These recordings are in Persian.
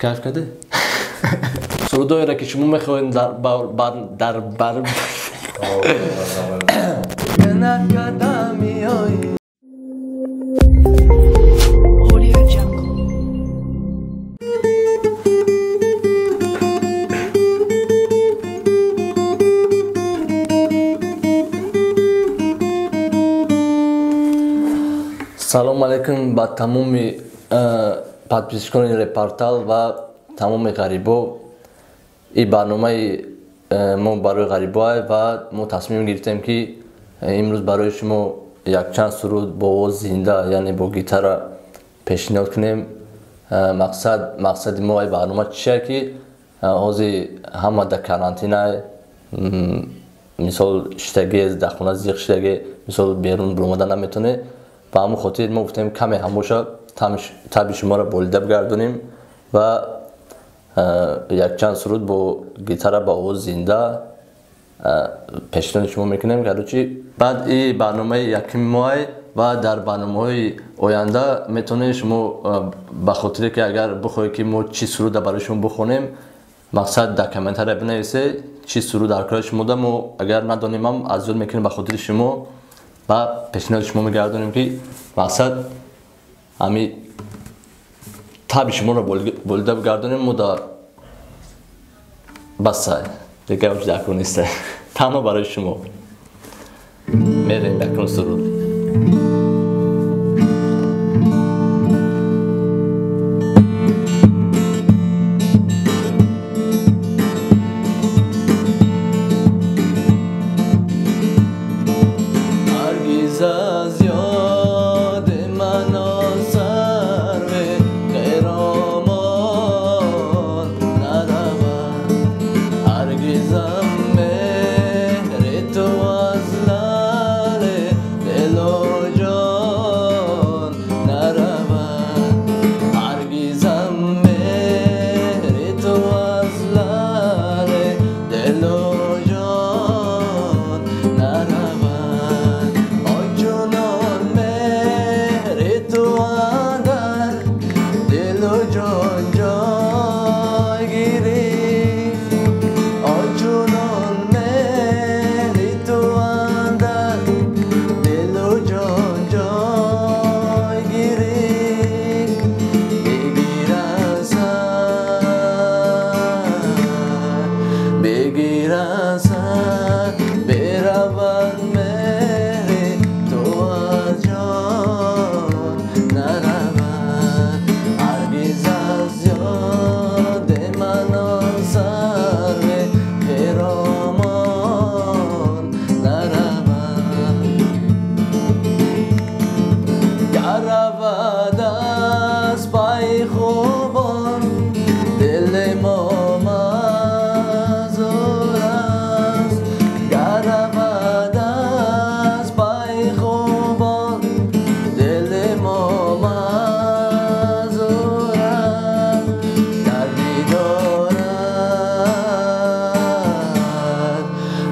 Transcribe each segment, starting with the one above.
کف کده؟ سرودایی را که شما میخواین در بر سلام علیکم با تمام подписчикони репортал ва тамоми ғарибо. ин барномаи мо барои ғарибо ва мо тасмим гирифтем ки имрӯз барои шумо якчанд суруд бо овози зинда яъне бо гитара пешниҳод кунем. мақсади мо ай барнома чия ки ҳозир ҳама дар карантина мисол штаги дар хона зиқ штаги мисол берун биромада наметавонед. ба ҳамон хотир мо гуфтем каме ҳамоша таби шуморо болида бигардонем ва якчанд суруд бо гитара ба овози зинда пешниҳоди шумо мекунем. гарчи баъд ин барномаи якими моҳ ва дар барномаҳои оянда метавонед шумо ба хотире ки агар бихоҳед ки мо чӣ суруда барои шумо бихонем мақсад дар комментария бинависед чӣ суруд дар кори шумо да мо агар надонем ҳам аз ёд мекунем ба хотири шумо ва пешниҳоди шумо мегардонем ки мақсад ҳами таби шуморо болида бигардонем. мо дар басай дигар ҷако нест танҳо барои шумо мерем якон суруд.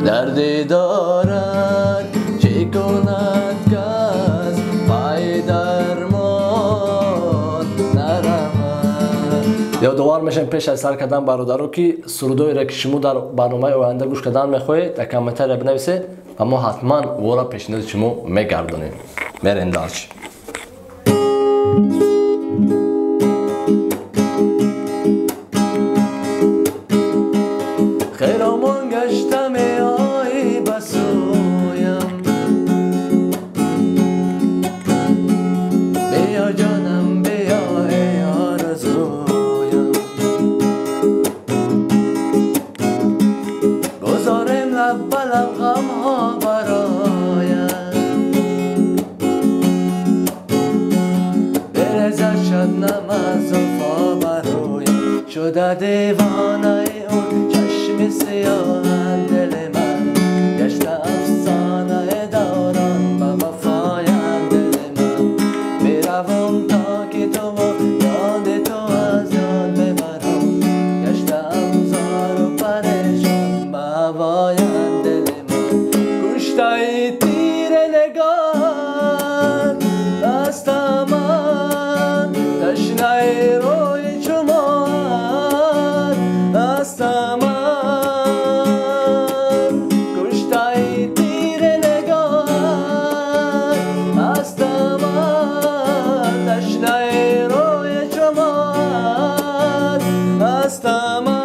دردی دارد چه کند کس پای درمان نرود. یادآور میشم پیش از سر کردن برادرو که سرودایی را که شما در برنامه آینده گوش کردن میخواهید در کامنتر بنویسید و ما حتما او را پیشنهاد شما میگردونیم. بریم دارچ. خیرامان گشتم ای بسویم بیا جانم بیا ای آرزویم گذارم لب بلم غم ها برایم برزد شدنم از زلفا برایم شده دیوانه اون چشم سیاه دل من گشته افسانه دوران با وفای دل من میروم تا که تو یاد تو از یاد ببرم گشته افزار و پریشان با هوای دل من کشته تیر نگاه دست من تشنه روی شما هستم من.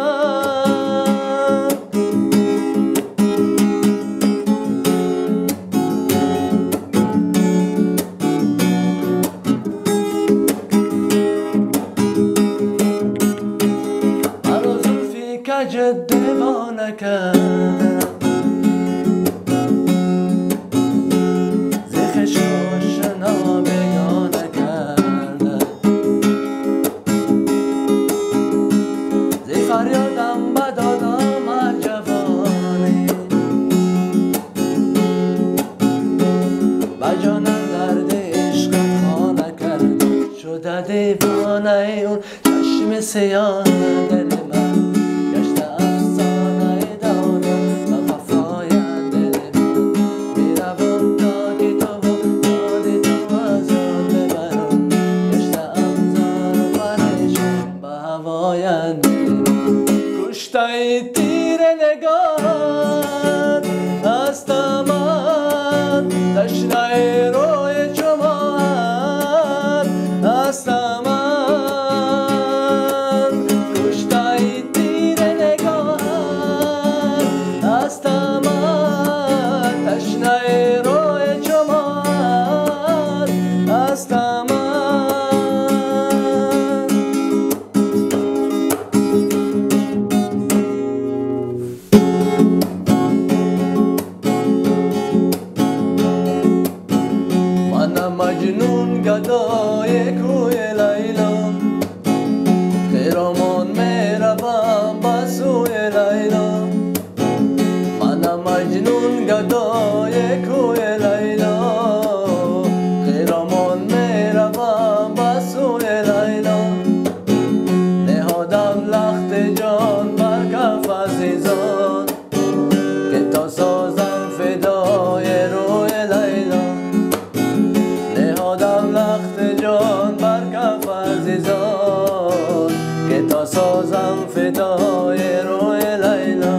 مرا زلفی کج دیوانه کرده، زیخش آشنا بیگانه کرده، زی فریادم بدادم از جوانی، و جانم درد عشق خانه کرده، شده دیوانه اون چشم سیاه دل من، گشته افسانه دارم و وفای دل من. میروم تا که تو و یاد تو از یاد ببرم، گشته افزار و پریشان به هوای دل من. کشته تیر نگاهت هستم من، تشنه روی چماهت هستم من. کشته تیر نگاهت هستم من، تشنه روی چماهت هستم من. منم مجنون گدای کوی لیلا، خیرامان میروم به سوی لیلا. منم مجنون گدای کوی لیلا، خیرامان میروم به سوی لیلا. نهادم لخت جان بر کف عزیزان، که تا سازم فدای روی لیلا. نهادم لخت جان بر کف عزیزان، که تا سازم فدای روی لیلا.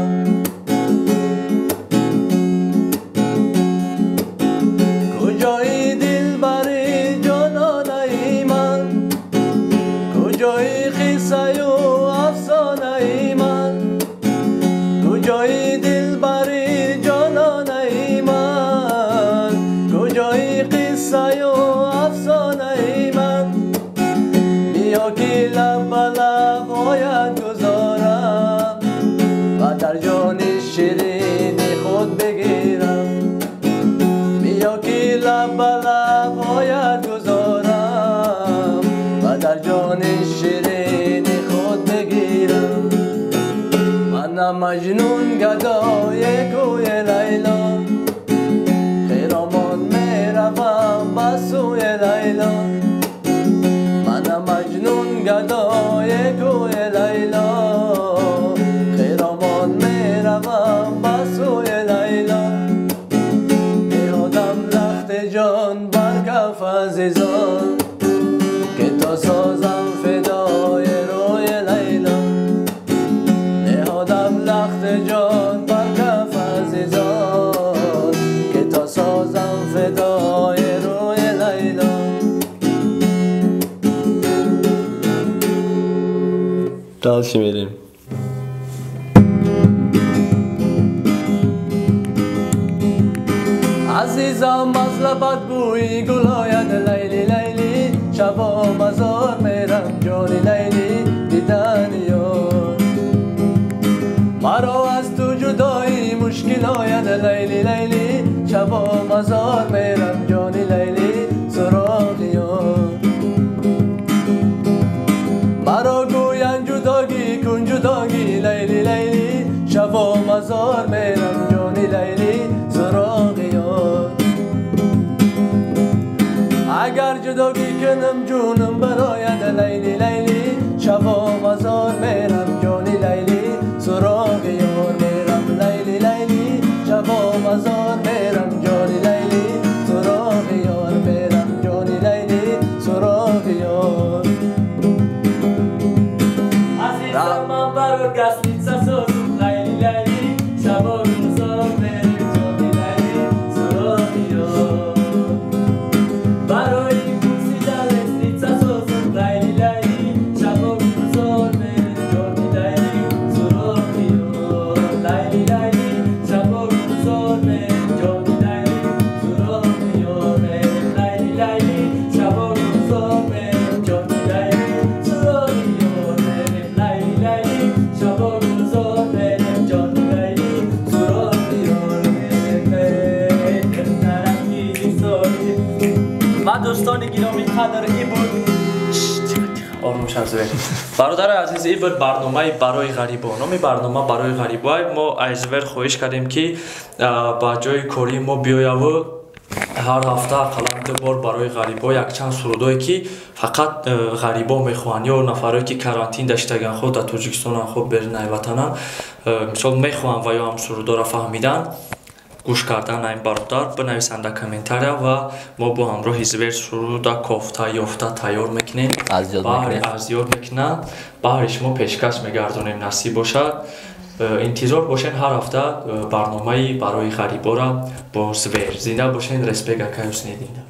کجایی دلبری جانانه من، کجایی قصه و افسانه من، کجایی دلبری جانانه من، کجایی قصه و افسانه من. بیا که لب به لب باید گذارم و در جان شیرین خود بگیرم. بیا که لب به لب باید گذارم و در جان شیرین خود بگیرم. منم مجنون گدای کوی لیلا، خیرامان میروم به سوی لیلا. منم مجنون گدای کوی لیلا، خیرامان میروم به سوی لیلا. نهادم لخت جان بر کف عزیزان، که تا سازم فدای روی لیلا. نهادم لخت جان بر کف عزیزان، که تا سازم فدای روی لیلا. دالچی میریم. عزیزم از لبت بوی گل آید لیلی لیلی، شبا مزار میرم جانی لیلی دیدن یار. مرا از تو جدایی مشکل آید لیلی لیلی، شبا مزار میرم جانی لیلی سراغ یار. مرا گوین جداگی کن جداگی لیلی لیلی، شبا مزار میرم جانی لیلی سراغ یار. اگر جداگی کنم جونم براید لیلی لیلی، شبا مزار میرم جانی لیلی سراغ یار. میرم لیلی لیلی، شبا مزار میرم جانی لیلی سراغ یار. میرم جانی لیلی سراغ یار. عزیزم من برات گسلیت سازم لیلی لیلی، شبا مزار میرم جانی لیلی سراغ یار. برای پرسیدن لیلی سازم لیلی لیلی، شبا مزار میرم جانی Шарзве. Бародари азиз, ин бир барномаи барои ғарибо. Номи барнома барои ғарибо мо айзвер хоҳиш кардем ки ба ҷои кори мо биёяву ҳар ҳафта қалам ду бор барои ғарибо якчанд сурудое ки фақат ғарибо мехоҳанд ё нафаре ки карантин даштаган ход дар Тоҷикистонан ход бери найватанан мисол мехоҳанд ва ё ҳам сурудора фаҳмидан гӯш кардан ин бародар бинависанд дар комментария ва мо бо ҳамроҳи звер суруда кофта ёфта тайёр мекунем арзёд мекунанд баҳри шумо пешкаш мегардонем насиб бошад интизор бошен ҳар ҳафта барномаи барои ғарибора бо звер зинда бошен респект акай Ҳусниддин.